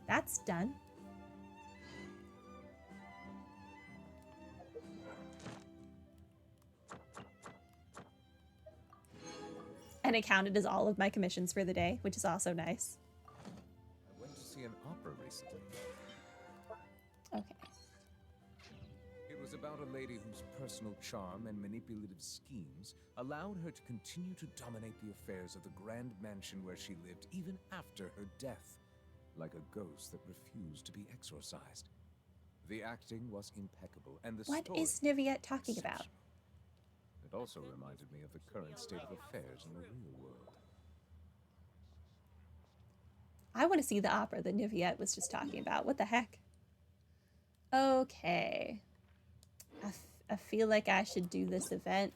That's done. And it counted as all of my commissions for the day, which is also nice. I went to see an opera recently. Okay. It was about a lady whose personal charm and manipulative schemes allowed her to continue to dominate the affairs of the grand mansion where she lived even after her death, like a ghost that refused to be exorcised. The acting was impeccable, and the What story is Niviette talking about? exceptional. It also reminded me of the current state of affairs in the real world. I want to see the opera that Niviette was just talking about. What the heck? Okay. I feel like I should do this event.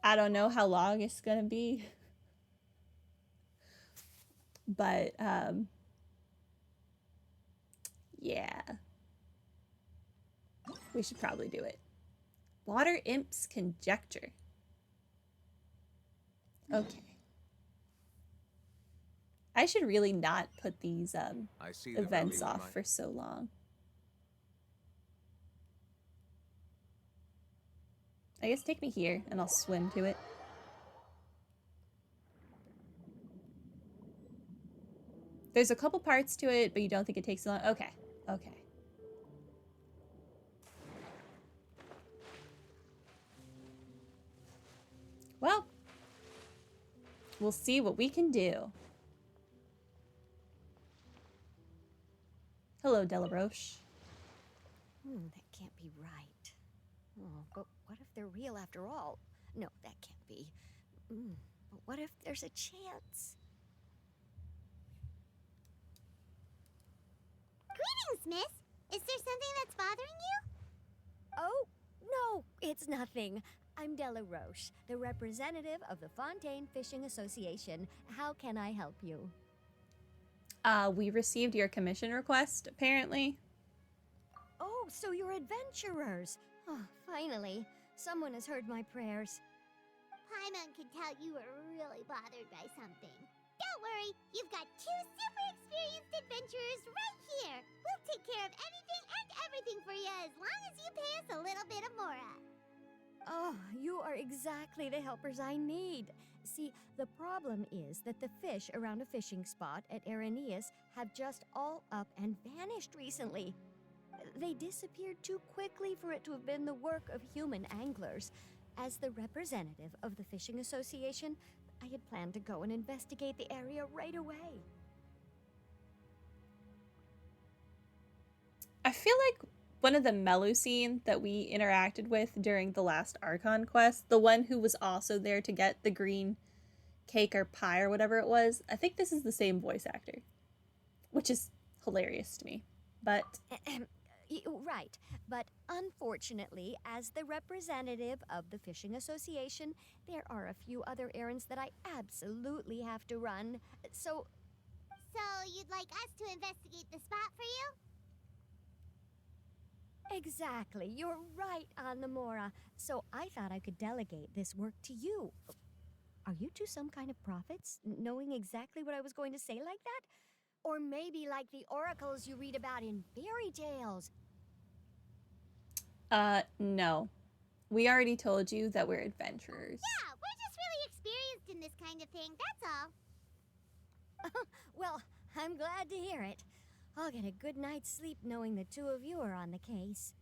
I don't know how long it's gonna be. But, yeah. We should probably do it. Water Imp's Conjecture. Okay. I should really not put these events off for so long. I guess take me here and I'll swim to it. There's a couple parts to it, but you don't think it takes so long? Okay. Okay. Well, we'll see what we can do. Hello, Delaroche. That can't be right. Oh, but what if they're real after all? No, that can't be. But what if there's a chance? Greetings, miss. Is there something that's bothering you? Oh, no, it's nothing. I'm Delaroche, the representative of the Fontaine Fishing Association. How can I help you? We received your commission request, apparently. Oh, so you're adventurers. Oh, finally. Someone has heard my prayers. Paimon could tell you were really bothered by something. Don't worry, you've got two super experienced adventurers right here. We'll take care of anything and everything for you as long as you pay us a little bit of mora. Oh, you are exactly the helpers I need. See, the problem is that the fish around a fishing spot at Araneus have just all up and vanished recently. They disappeared too quickly for it to have been the work of human anglers. As the representative of the Fishing Association, I had planned to go and investigate the area right away. I feel like one of the Melusine that we interacted with during the last Archon quest, the one who was also there to get the green cake or pie or whatever it was, I think this is the same voice actor, which is hilarious to me. But Right, but unfortunately, as the representative of the Fishing Association, there are a few other errands that I absolutely have to run. So you'd like us to investigate the spot for you? exactly, you're right on the Mora. So I thought I could delegate this work to you. Are you two some kind of prophets, knowing exactly what I was going to say like that? Or maybe like the oracles you read about in fairy tales? no. We already told you that we're adventurers. Yeah, we're just really experienced in this kind of thing, that's all. Well, I'm glad to hear it. I'll get a good night's sleep knowing the two of you are on the case.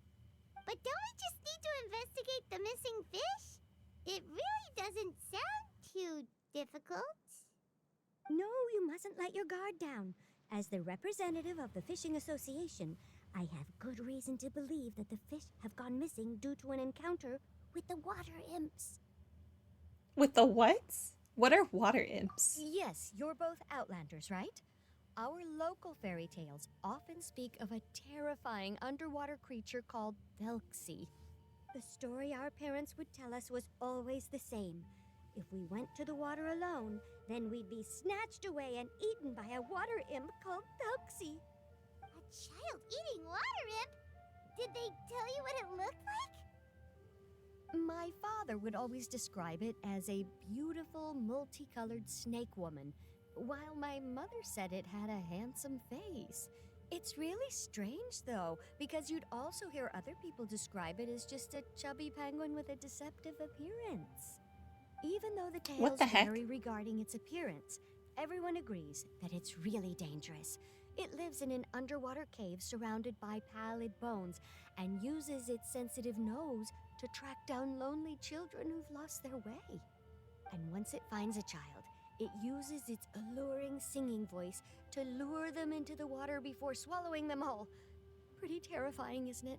But don't we just need to investigate the missing fish? It really doesn't sound too difficult. No, you mustn't let your guard down. As the representative of the Fishing Association, I have good reason to believe that the fish have gone missing due to an encounter with the water imps. With the what? What are water imps? Yes, you're both Outlanders, right? Our local fairy tales often speak of a terrifying underwater creature called Thelxie. The story our parents would tell us was always the same. If we went to the water alone, then we'd be snatched away and eaten by a water imp called Thelxie. A child eating water imp? Did they tell you what it looked like? My father would always describe it as a beautiful, multicolored snake woman. while my mother said it had a handsome face. It's really strange, though, because you'd also hear other people describe it as just a chubby penguin with a deceptive appearance. Even though the What tales the heck? vary regarding its appearance, everyone agrees that it's really dangerous. It lives in an underwater cave surrounded by pallid bones and uses its sensitive nose to track down lonely children who've lost their way. And once it finds a child, it uses its alluring singing voice to lure them into the water before swallowing them all. Pretty terrifying, isn't it?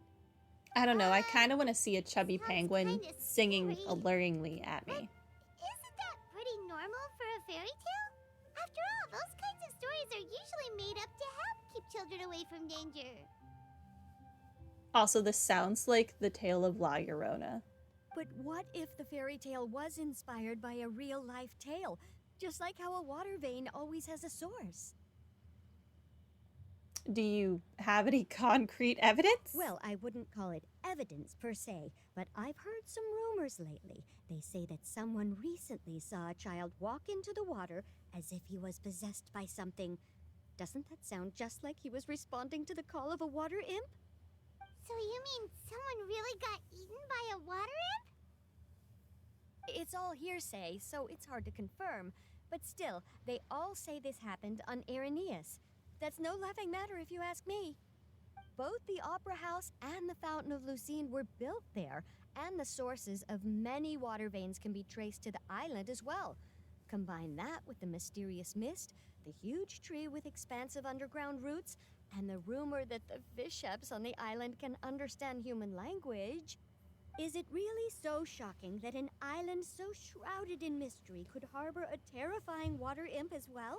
I don't know. I kind of want to see a chubby sounds penguin kinda singing scary. alluringly at me. Isn't that pretty normal for a fairy tale? After all, those kinds of stories are usually made up to help keep children away from danger. Also, this sounds like the tale of La Llorona. But what if the fairy tale was inspired by a real-life tale? Just like how a water vein always has a source. Do you have any concrete evidence? Well, I wouldn't call it evidence per se, but I've heard some rumors lately. They say that someone recently saw a child walk into the water as if he was possessed by something. Doesn't that sound just like he was responding to the call of a water imp? So you mean someone really got eaten by a water imp? It's all hearsay, so it's hard to confirm. But still, they all say this happened on Irenaeus. That's no laughing matter if you ask me. Both the Opera House and the Fountain of Lucine were built there, and the sources of many water veins can be traced to the island as well. Combine that with the mysterious mist, the huge tree with expansive underground roots, and the rumor that the fish-eps on the island can understand human language. Is it really so shocking that an island so shrouded in mystery could harbor a terrifying water imp as well?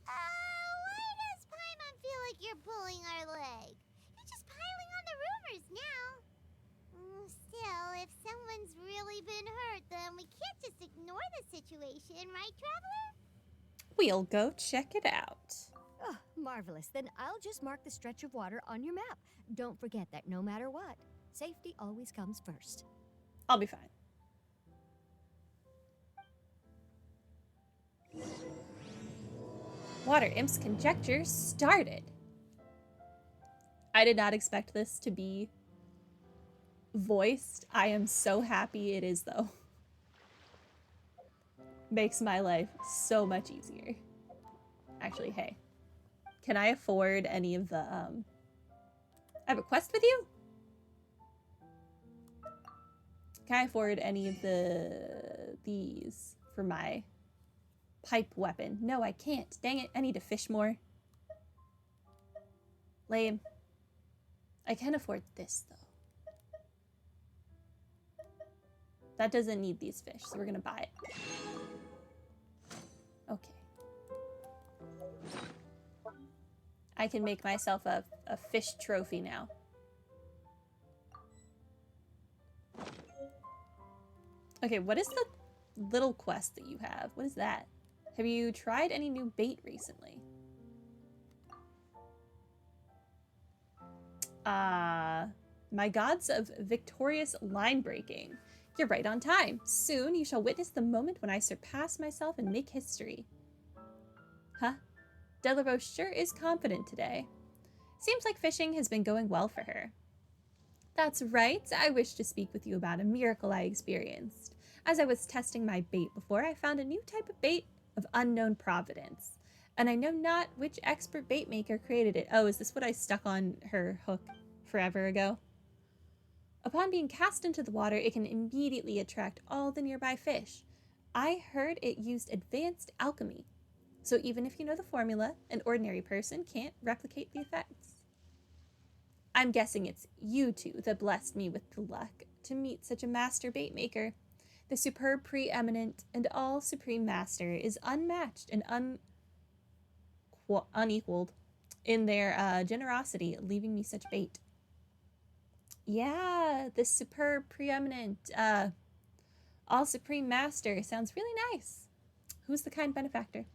Why does Paimon feel like you're pulling our leg? You're just piling on the rumors now. Still, if someone's really been hurt, then we can't just ignore the situation, right, Traveler? We'll go check it out. Oh, marvelous. Then I'll just mark the stretch of water on your map. Don't forget that no matter what, safety always comes first. I'll be fine. Water Imp's Conjecture started. I did not expect this to be voiced. I am so happy it is, though. Makes my life so much easier. Actually, hey. Can I afford any of the, I have a quest with you? Can I afford any of these for my pipe weapon? No, I can't. Dang it, I need to fish more. Lame. I can afford this, though. That doesn't need these fish, so we're gonna buy it. Okay. I can make myself a fish trophy now. Okay, what is the little quest that you have? What is that? Have you tried any new bait recently? My gods of victorious line breaking. You're right on time. Soon you shall witness the moment when I surpass myself and make history. Huh? Delarose sure is confident today. Seems like fishing has been going well for her. That's right. I wish to speak with you about a miracle I experienced. As I was testing my bait before, I found a new type of bait of unknown providence. And I know not which expert bait maker created it. Oh, is this what I stuck on her hook forever ago? Upon being cast into the water, it can immediately attract all the nearby fish. I heard it used advanced alchemy. So even if you know the formula, an ordinary person can't replicate the effects. I'm guessing it's you two that blessed me with the luck to meet such a master bait maker. The superb, preeminent, and all supreme master is unmatched and unequaled in their generosity, leaving me such bait. Yeah, the superb, preeminent, all supreme master sounds really nice. Who's the kind benefactor?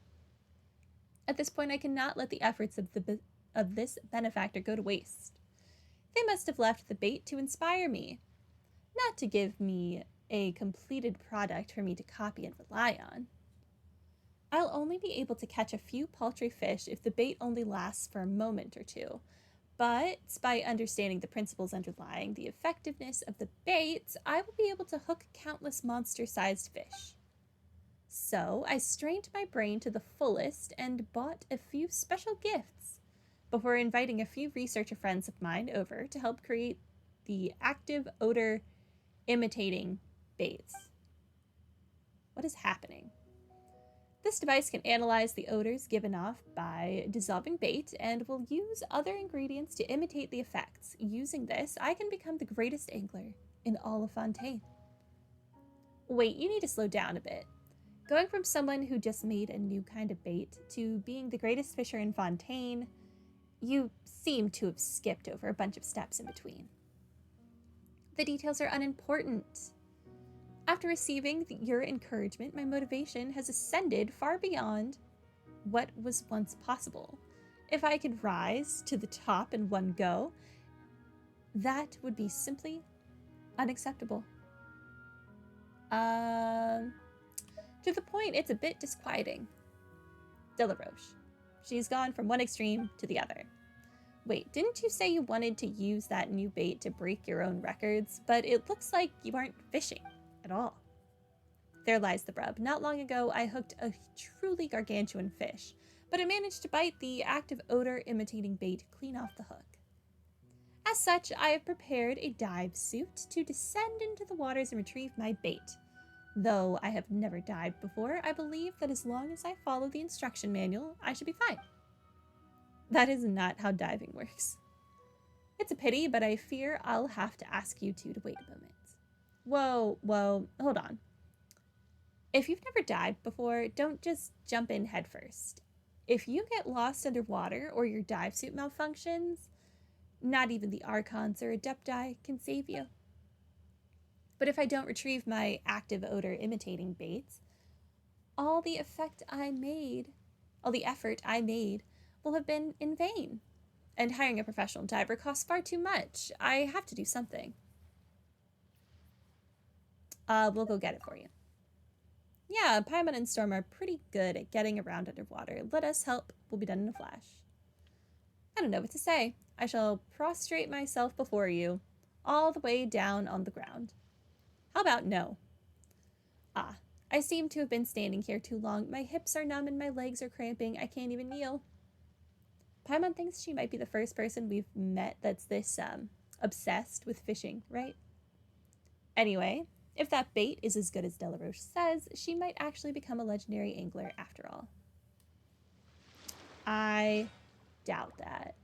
At this point, I cannot let the efforts of this benefactor go to waste. They must have left the bait to inspire me, not to give me a completed product for me to copy and rely on. I'll only be able to catch a few paltry fish if the bait only lasts for a moment or two. But by understanding the principles underlying the effectiveness of the bait, I will be able to hook countless monster-sized fish. So I strained my brain to the fullest and bought a few special gifts before inviting a few researcher friends of mine over to help create the active odor imitating baits. What is happening? This device can analyze the odors given off by dissolving bait and will use other ingredients to imitate the effects. Using this, I can become the greatest angler in all of Fontaine. Wait, you need to slow down a bit. Going from someone who just made a new kind of bait to being the greatest fisher in Fontaine, you seem to have skipped over a bunch of steps in between. The details are unimportant. After receiving your encouragement, my motivation has ascended far beyond what was once possible. If I could rise to the top in one go, that would be simply unacceptable. To the point, it's a bit disquieting. Delaroche. She's gone from one extreme to the other. Wait, didn't you say you wanted to use that new bait to break your own records? But it looks like you aren't fishing at all. There lies the rub. Not long ago, I hooked a truly gargantuan fish, but it managed to bite the active odor imitating bait clean off the hook. As such, I have prepared a dive suit to descend into the waters and retrieve my bait. Though I have never dived before, I believe that as long as I follow the instruction manual, I should be fine. That is not how diving works. It's a pity, but I fear I'll have to ask you two to wait a moment. Whoa, hold on. If you've never dived before, don't just jump in headfirst. If you get lost underwater or your dive suit malfunctions, not even the Archons or Adepti can save you. But if I don't retrieve my active odor imitating baits, all the effort I made will have been in vain. And hiring a professional diver costs far too much. I have to do something. We'll go get it for you. Yeah, Paimon and Storm are pretty good at getting around underwater. Let us help. We'll be done in a flash. I don't know what to say. I shall prostrate myself before you, all the way down on the ground. How about no? I seem to have been standing here too long. My hips are numb and my legs are cramping. I can't even kneel. Paimon thinks she might be the first person we've met that's this, obsessed with fishing, right? Anyway, if that bait is as good as Delaroche says, she might actually become a legendary angler after all. I doubt that.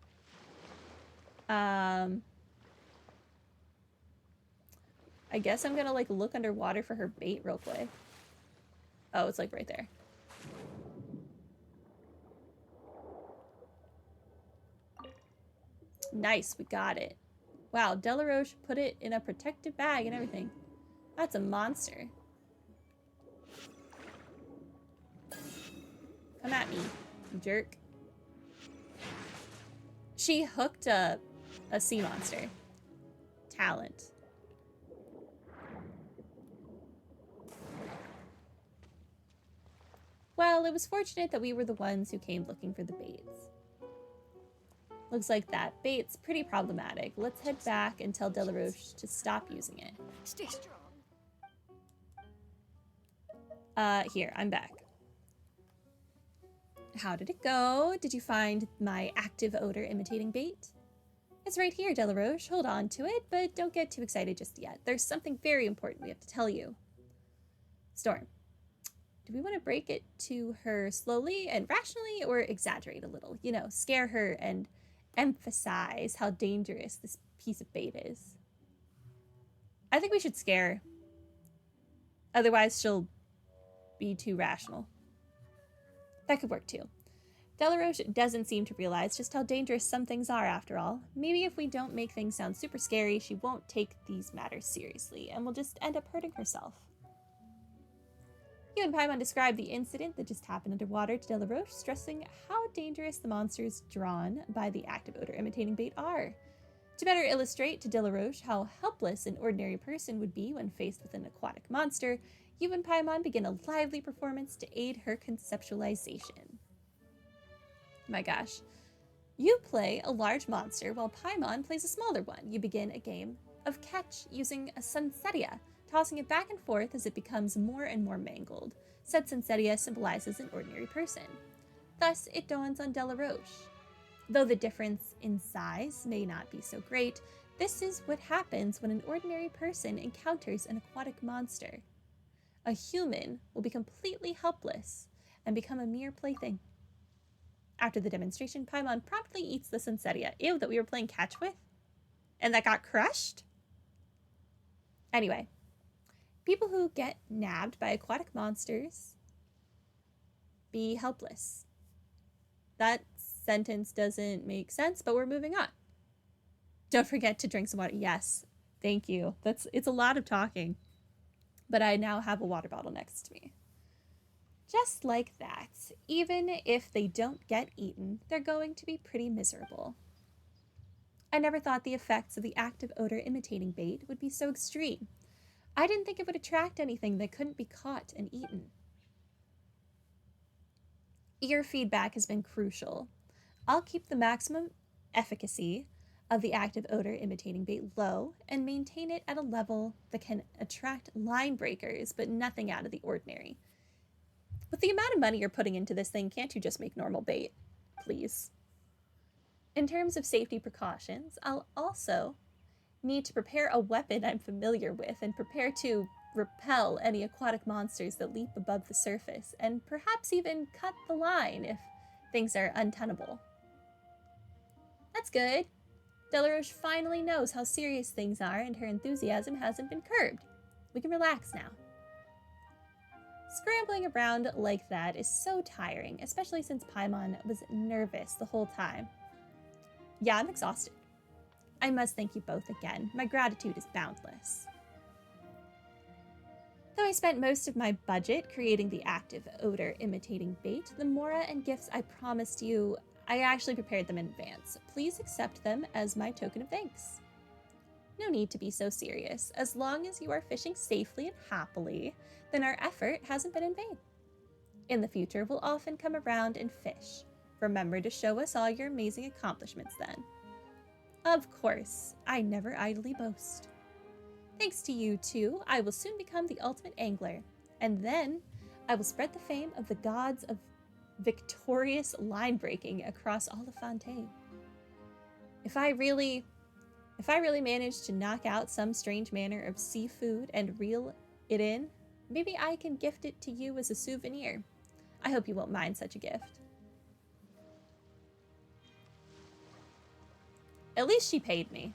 I guess I'm gonna, look underwater for her bait real quick. Oh, it's, right there. Nice, we got it. Wow, Delaroche put it in a protective bag and everything. That's a monster. Come at me, you jerk. She hooked a sea monster. Talent. Well, it was fortunate that we were the ones who came looking for the baits. Looks like that bait's pretty problematic. Let's head back and tell Delaroche to stop using it. Stay strong. Here, I'm back. How did it go? Did you find my active odor imitating bait? It's right here, Delaroche. Hold on to it, but don't get too excited just yet. There's something very important we have to tell you. Storm, do we want to break it to her slowly and rationally or exaggerate a little? You know, scare her and emphasize how dangerous this piece of bait is. I think we should scare her. Otherwise, she'll be too rational. That could work too. Delaroche doesn't seem to realize just how dangerous some things are after all. Maybe if we don't make things sound super scary, she won't take these matters seriously and will just end up hurting herself. You and Paimon described the incident that just happened underwater to Delaroche, stressing how dangerous the monsters drawn by the active odor imitating bait are. To better illustrate to Delaroche how helpless an ordinary person would be when faced with an aquatic monster, you and Paimon begin a lively performance to aid her conceptualization. My gosh. You play a large monster while Paimon plays a smaller one. You begin a game of catch using a Sunsetia, tossing it back and forth as it becomes more and more mangled. Said Sunsetia symbolizes an ordinary person. Thus, it dawns on Delaroche. Though the difference in size may not be so great, this is what happens when an ordinary person encounters an aquatic monster. A human will be completely helpless and become a mere plaything. After the demonstration, Paimon promptly eats the Sunsetia. Ew, that we were playing catch with? And that got crushed? Anyway, people who get nabbed by aquatic monsters be helpless. That sentence doesn't make sense, but we're moving on. Don't forget to drink some water. Yes, thank you. It's a lot of talking. But I now have a water bottle next to me. Just like that, even if they don't get eaten, they're going to be pretty miserable. I never thought the effects of the active odor imitating bait would be so extreme. I didn't think it would attract anything that couldn't be caught and eaten. Ear feedback has been crucial. I'll keep the maximum efficacy of the active odor imitating bait low and maintain it at a level that can attract line breakers, but nothing out of the ordinary. With the amount of money you're putting into this thing, can't you just make normal bait? Please. In terms of safety precautions, I'll also need to prepare a weapon I'm familiar with and prepare to repel any aquatic monsters that leap above the surface, and perhaps even cut the line if things are untenable. That's good. Delaroche finally knows how serious things are and her enthusiasm hasn't been curbed. We can relax now. Scrambling around like that is so tiring, especially since Paimon was nervous the whole time. Yeah, I'm exhausted. I must thank you both again. My gratitude is boundless. Though I spent most of my budget creating the active odor imitating bait, the mora and gifts I promised you, I actually prepared them in advance. Please accept them as my token of thanks. No need to be so serious. As long as you are fishing safely and happily, then our effort hasn't been in vain. In the future, we'll often come around and fish. Remember to show us all your amazing accomplishments then. Of course, I never idly boast. Thanks to you two, I will soon become the ultimate angler, and then I will spread the fame of the gods of victorious line breaking across all of Fontaine. If I really manage to knock out some strange manner of seafood and reel it in, maybe I can gift it to you as a souvenir. I hope you won't mind such a gift. At least she paid me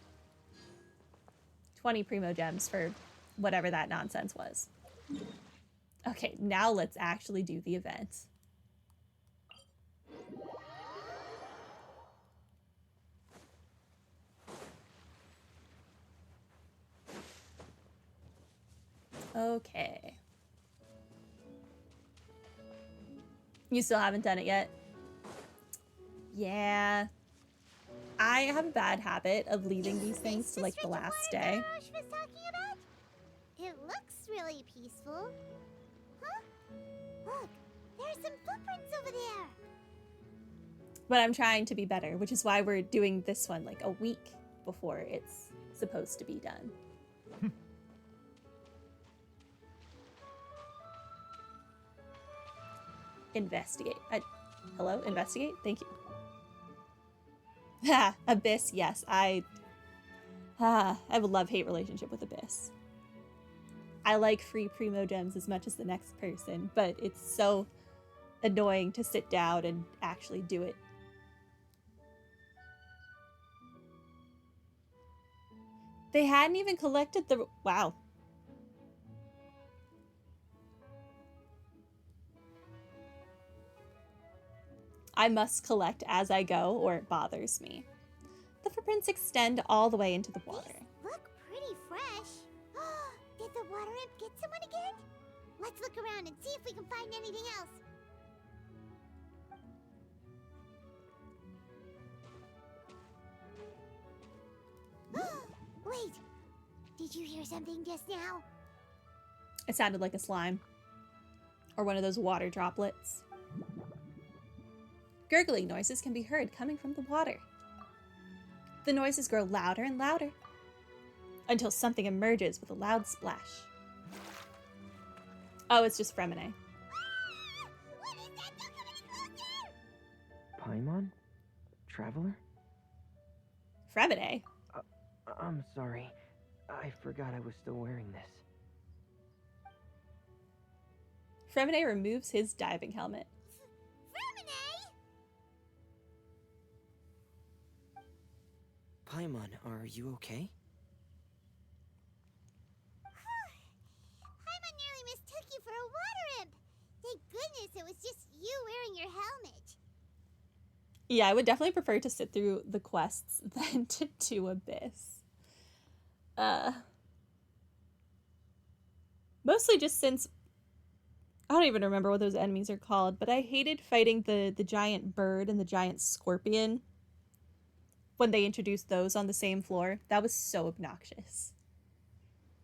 20 primo gems for whatever that nonsense was. Okay, now let's actually do the event. Okay. You still haven't done it yet? Yeah. I have a bad habit of leaving these things to like the last day. Was talking about? It looks really peaceful. Huh? Look, there's some footprints over there. But I'm trying to be better, which is why we're doing this one like a week before it's supposed to be done. Investigate. Hello? Investigate? Thank you. Ha! Abyss, yes. I have a love-hate relationship with Abyss. I like free primo gems as much as the next person, but it's so annoying to sit down and actually do it. They hadn't even collected the... Wow. I must collect as I go, or it bothers me. The footprints extend all the way into the water. These look pretty fresh. Did the water imp get someone again? Let's look around and see if we can find anything else. Wait, did you hear something just now? It sounded like a slime. Or one of those water droplets. Gurgling noises can be heard coming from the water. The noises grow louder and louder until something emerges with a loud splash. Oh, it's just Fremine. What is that? Don't come any closer! Paimon? Traveler? Fremine? I'm sorry. I forgot I was still wearing this. Fremine removes his diving helmet. Fremine! Paimon, are you okay? Paimon nearly mistook you for a water imp. Thank goodness it was just you wearing your helmet. Yeah, I would definitely prefer to sit through the quests than to do Abyss. Mostly just since I don't even remember what those enemies are called, but I hated fighting the giant bird and the giant scorpion when they introduced those on the same floor. That was so obnoxious.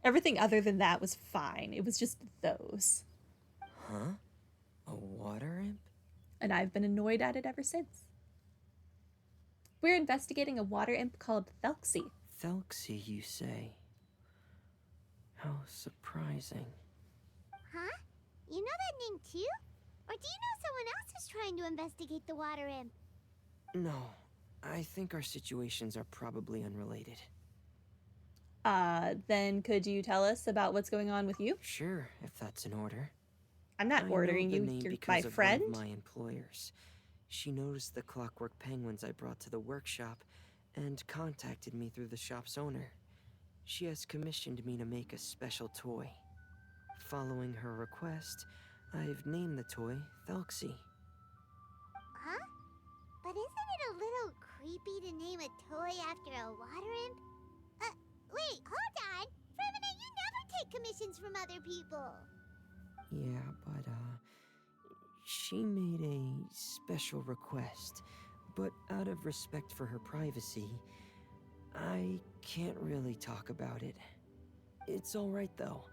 Everything other than that was fine. It was just those. Huh? A water imp? And I've been annoyed at it ever since. We're investigating a water imp called Thelxie. Thelxie, you say? How surprising. Huh? You know that name too? Or do you know someone else who's trying to investigate the water imp? No, I think our situations are probably unrelated. Then could you tell us about what's going on with you? Sure, if that's in order. I'm not ordering you. You're my friend. One of my employers. She noticed the clockwork penguins I brought to the workshop and contacted me through the shop's owner. She has commissioned me to make a special toy. Following her request, I've named the toy Thelxie. Huh? But isn't it a little creepy to name a toy after a water imp? Wait, hold on! Fremine, you never take commissions from other people! Yeah, but, she made a special request, but out of respect for her privacy, I can't really talk about it. It's alright though.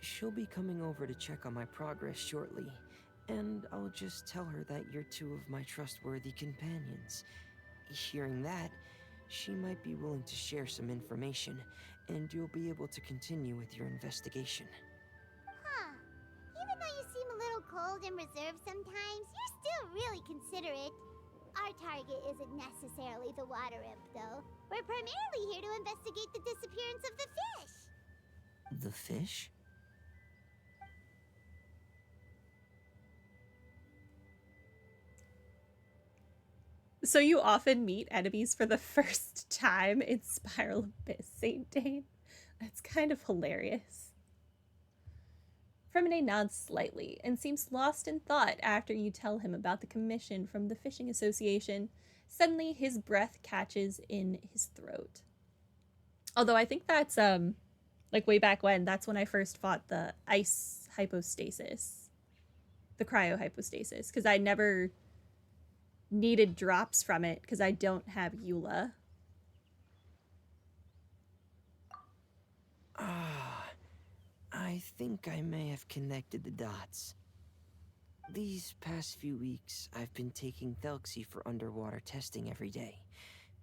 She'll be coming over to check on my progress shortly, and I'll just tell her that you're two of my trustworthy companions. Hearing that, she might be willing to share some information, and you'll be able to continue with your investigation. Huh. Even though you seem a little cold and reserved sometimes, you're still really considerate. Our target isn't necessarily the water imp, though. We're primarily here to investigate the disappearance of the fish. The fish? So you often meet enemies for the first time in Spiral Abyss, Saint Dane. That's kind of hilarious. Fremine nods slightly and seems lost in thought after you tell him about the commission from the Fishing Association. Suddenly, his breath catches in his throat. Although I think that's, like way back when, that's when I first fought the ice hypostasis. The cryohypostasis, because I never needed drops from it because I don't have Eula. I think I may have connected the dots. These past few weeks, I've been taking Thelxie for underwater testing every day.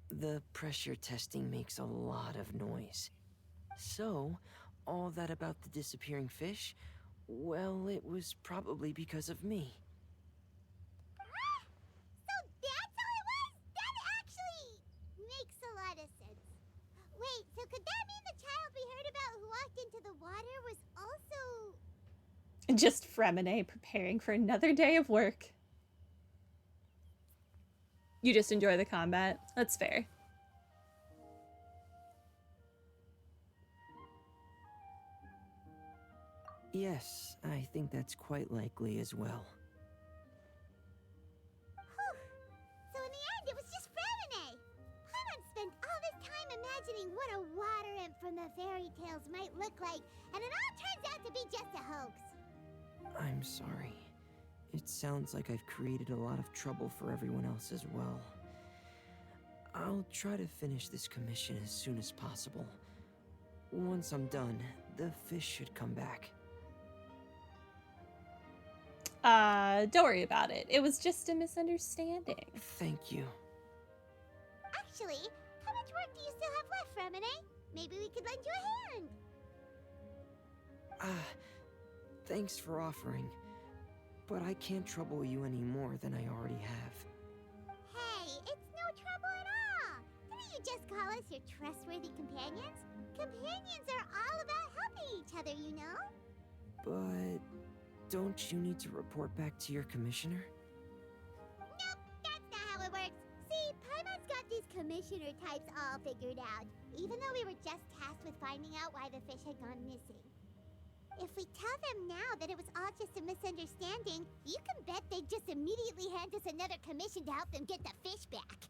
The pressure testing makes a lot of noise. So, all that about the disappearing fish, well, it was probably because of me. So that's how it was? That actually makes a lot of sense. Wait, so could that mean the child we heard about who walked into the water was also... Just Fremine preparing for another day of work. You just enjoy the combat. That's fair. Yes, I think that's quite likely as well. Whew. So in the end, it was just Fremine. Paimon spent all this time imagining what a water imp from the fairy tales might look like, and it all turns out to be just a hoax. I'm sorry. It sounds like I've created a lot of trouble for everyone else as well. I'll try to finish this commission as soon as possible. Once I'm done, the fish should come back. Don't worry about it. It was just a misunderstanding. Thank you. Actually, how much work do you still have left, Remine? Maybe we could lend you a hand. Thanks for offering, but I can't trouble you any more than I already have. Hey, it's no trouble at all. Didn't you just call us your trustworthy companions? Companions are all about helping each other, you know? But don't you need to report back to your commissioner? Nope, that's not how it works. See, Paimon's got these commissioner types all figured out, even though we were just tasked with finding out why the fish had gone missing. If we tell them now that it was all just a misunderstanding, you can bet they'd just immediately hand us another commission to help them get the fish back.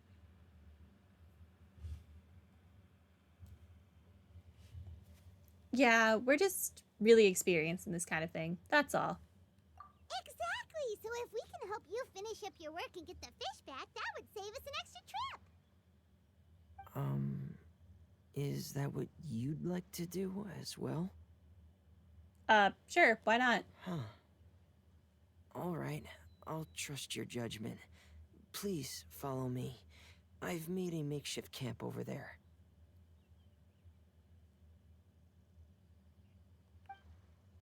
Yeah, we're just really experienced in this kind of thing. That's all. Exactly! So if we can help you finish up your work and get the fish back, that would save us an extra trip! Is that what you'd like to do as well? Sure, why not? Huh. Alright, I'll trust your judgment. Please follow me. I've made a makeshift camp over there.